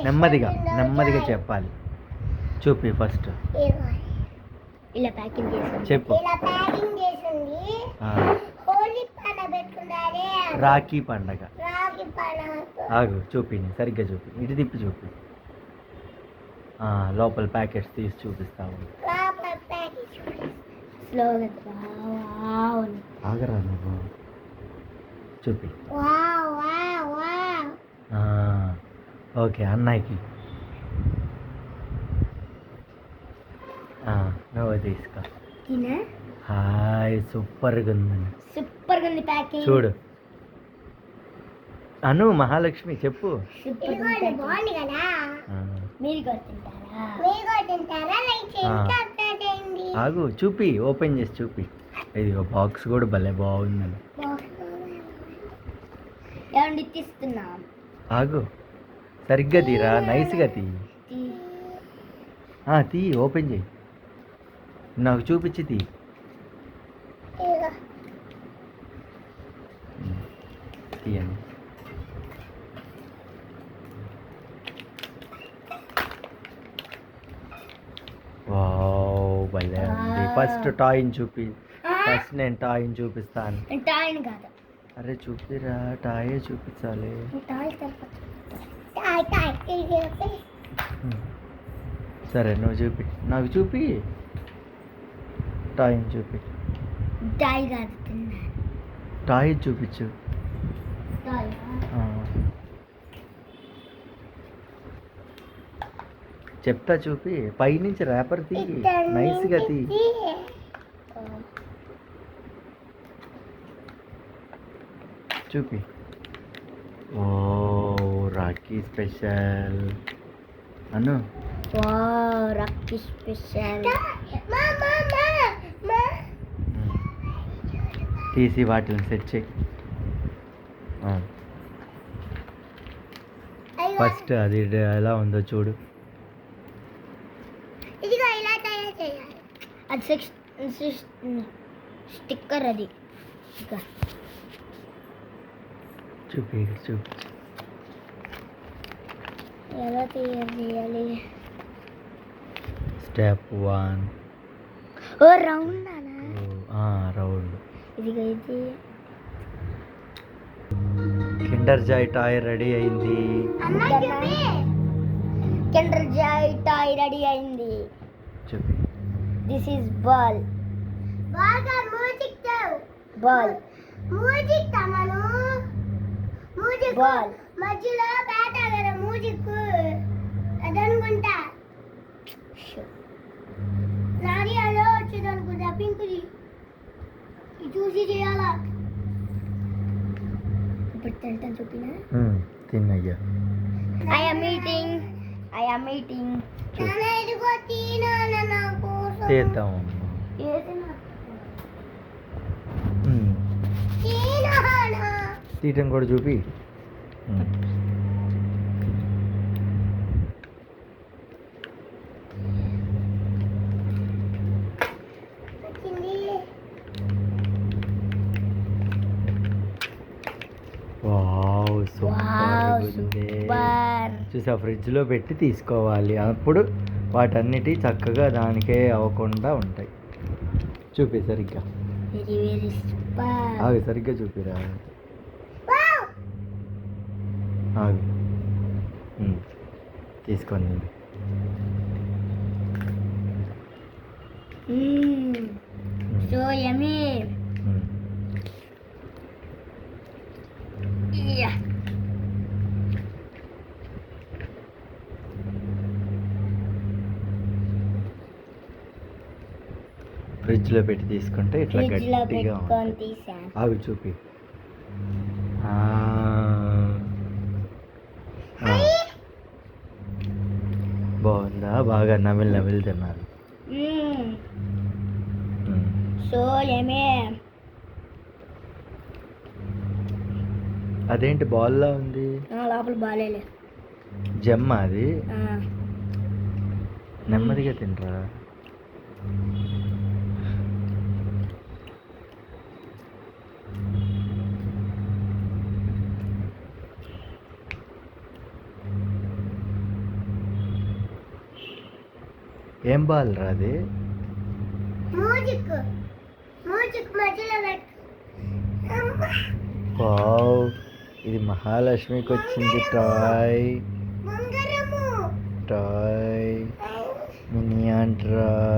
నెమ్మదిగా నెమ్మదిగా చెప్పాలి. చూపి ఫస్ట్ ఇలా ప్యాకింగ్ చేసింది. చెప్పు. ఇలా ప్యాకింగ్ చేసింది. హోలీ పండుగ పెట్టుకున్నారే. రాఖీ పండగ. రాఖీ పండుగ. ఆగు చూపి, సరిగ్గా చూపి, ఇటు తిప్పి చూపి. లోపల ప్యాకెట్స్ తీసి చూపిస్తావు. లోపల ప్యాకెట్స్ స్లోగా. ఆగరా నువ్వు. చూపి. ఓకే అన్నయ్యకి. నువ్వు తీసుకో. హాయ్ సూపర్గా ఉందండి. సూపర్గా ఉంది ప్యాకింగ్. చూడు అను మహాలక్ష్మి చెప్పు. బాగుంది కదా. మీరు కూడా తింటారా? మీరు కూడా తింటారా? లైక్ చేయండి. ఆగు చూపి, ఓపెన్ చేసి చూపి. ఇది బాక్స్ కూడా భలే బాగుందండి. ఏమండి తీస్తున్నా. ఆగు సరిగ్గా తీరా, నైస్గా తీ. తీ, ఓపెన్ చేయి, నాకు చూపించి తీ. తీయండి. వావ్ భలే ఉంది. ఫస్ట్ టాయ్ని చూపి. ఫస్ట్ నేను టాయ్ని చూపిస్తాను. టాయ్ని కాదు. అరే చూపిరా, టాయే చూపించాలి. సరే నువ్వు చూపి, నాకు చూపి. టాయ్ని చూపి. టాయ్ కాదు, టాయ్ చూపించు. చెప్తా చూపి. పైనుంచి ర్యాపర్ తీ, నైస్గా తీ. చూపి. ఓ రాఖీ స్పెషల్ అను. రాఖీ స్పెషల్. తీసి వాటిని సెట్ చేయి. ఫస్ట్ అది ఎలా ఉందో చూడు. ఇదిగో ఇలా తయారు చేయాలి. అది స్టిక్కర్. అది చూపి చూపి. ఎలా తయారు చేయాలి? స్టెప్ 1. ఓ రౌండ్ రౌండ్. ఇదిగో ఇది. కిండర్ జాయ్ టాయ్ రెడీ అయింది. కిండర్ జాయ్ టాయ్ రెడీ అయింది. చూపి. This is ball. Ball music తమను. మ్యూజిక్ బాల్ మధ్యలో బ్యాట్ ఆగరా. మ్యూజిక్ అదనుకుంటా. నాది అలో వచ్చేది అనుకుంటా. పింక్ది చూసి చేయాలా. ఇప్పుడు తింటాను చూపినా. తిన్నయ్యా. I am eating. ఇదిగో తినా నా కోసం. చేద్దాం. తీయటం కూడా చూపి. చూసా, ఫ్రిడ్జ్లో పెట్టి తీసుకోవాలి, అప్పుడు వాటన్నిటి చక్కగా దానికే అవ్వకుండా ఉంటాయి. చూపి సరిగ్గా. ఆగు సరిగ్గా చూపిరా. ఆగు తీసుకోండి. So yummy. ఫ్రిడ్జ్లో పెట్టి తీసుకుంటే ఇట్లా గట్టిగా ఆవి చూపి. బాగుందా? బాగా నమిలి తిన్నారు. అదేంటి బాల్లా ఉంది? లోపల బాలేలే. జమ్మ అది. నెమ్మదిగా తినరా. ఏం బాల్ రా అది? మ్యూజిక్ మ్యూజిక్ మధ్యలో పెట్టు. వావ్, ఇది మహాలక్ష్మికి వచ్చింది టాయ్. బంగారము టాయ్ మినియాన్ టాయ్.